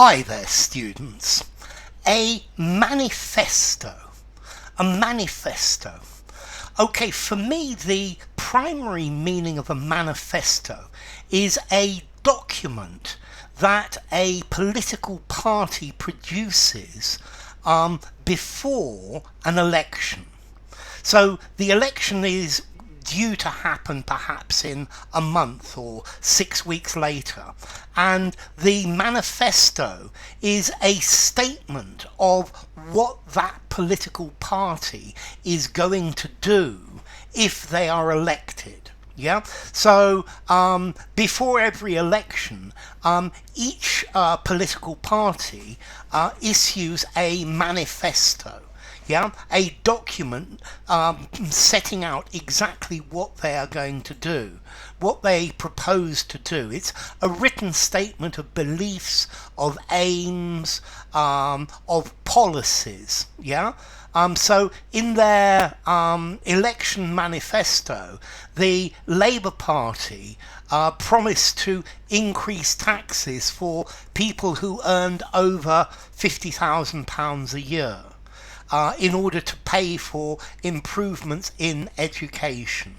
Hi there, students. A manifesto. A manifesto. Okay, for me, the primary meaning of a manifesto is a document that a political party produces before an election. So the election is due to happen perhaps in a month or 6 weeks later, and the manifesto is a statement of what that political party is going to do if they are elected. Yeah, so before every election, each political party issues a manifesto. Yeah, a document setting out exactly what they are going to do, what they propose to do. It's a written statement of beliefs, of aims, of policies. Yeah. So in their election manifesto, the Labour Party promised to increase taxes for people who earned over £50,000 a year. In order to pay for improvements in education.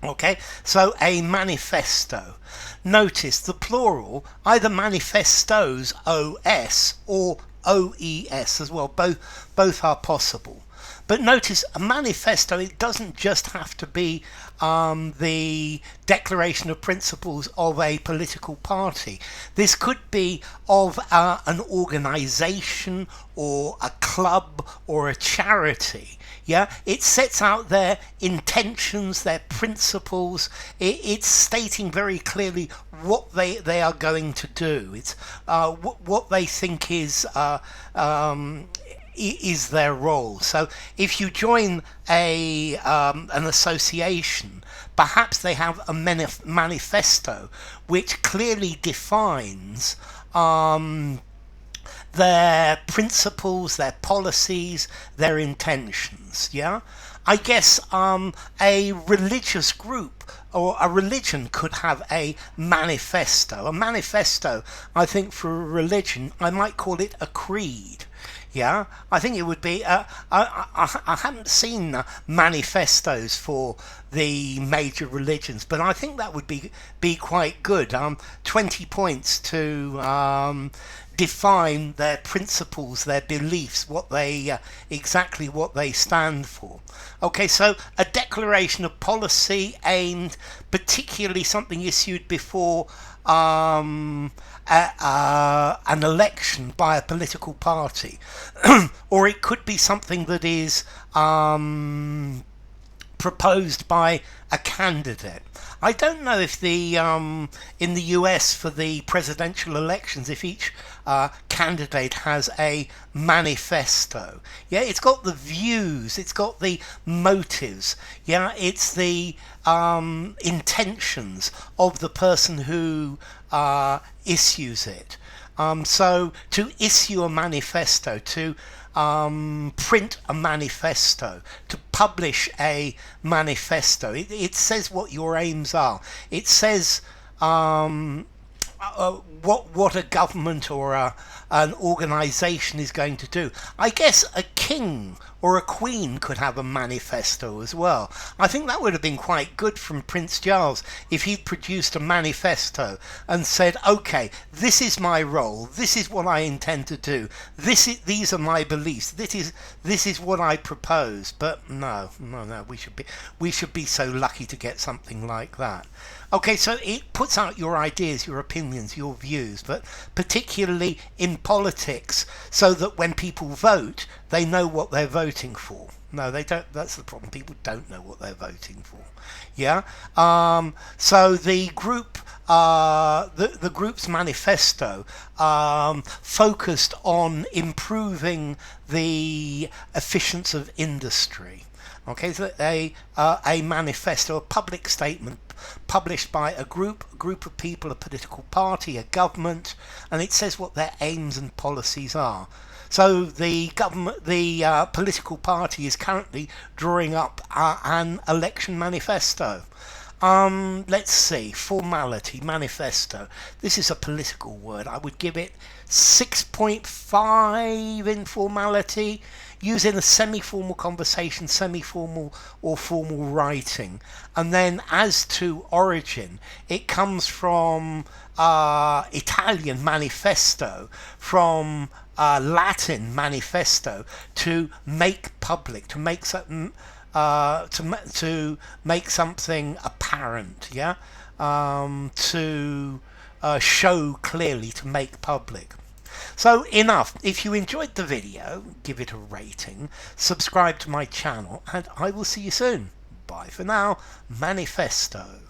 Okay, so a manifesto. Notice the plural, either manifestos, OS, or OES as well. Both are possible. But notice a manifesto, it doesn't just have to be the declaration of principles of a political party. This could be of an organization or a club or a charity. Yeah, it sets out their intentions, their principles. It's stating very clearly what they are going to do. It's what they think is their role. So if you join an association, perhaps they have a manifesto which clearly defines their principles, their policies, their intentions. Yeah, I guess a religious group or a religion could have a manifesto. A manifesto, I think, for a religion, I might call it a creed. Yeah, I think it would be. I haven't seen manifestos for the major religions, but I think that would be quite good. 20 points to define their principles, their beliefs, what they exactly what they stand for. Okay, so a declaration of policy aimed, particularly something issued before an election by a political party, or it could be something that is proposed by a candidate. I don't know if the in the US for the presidential elections, if each candidate has a manifesto. Yeah, it's got the views, it's got the motives. Yeah, it's the intentions of the person who issues it. So to issue a manifesto, to print a manifesto, to publish a manifesto, it says what your aims are. It says what a government or an organisation is going to do. I guess a king or a queen could have a manifesto as well. I think that would have been quite good from Prince Charles if he'd produced a manifesto and said, okay, this is my role, this is what I intend to do, these are my beliefs, this is what I propose. But no, we should be so lucky to get something like that. Okay, so it puts out your ideas, your opinions, your views, but particularly in politics, so that when people vote, they know what they're voting for. No, they don't. That's the problem. People don't know what they're voting for. Yeah. So the group, the group's manifesto, focused on improving the efficiency of industry. Okay, so a manifesto, a public statement published by a group of people, a political party, a government, and it says what their aims and policies are. So the political party is currently drawing up an election manifesto. Let's see, formality, manifesto. This is a political word. I would give it 6.5 in formality. Using a semi-formal conversation, semi-formal or formal writing. And then as to origin, it comes from Italian manifesto, from Latin manifesto, to make public, to make something to make something apparent, yeah, to show clearly, to make public. So enough. If you enjoyed the video, give it a rating, subscribe to my channel, and I will see you soon. Bye for now. Manifesto.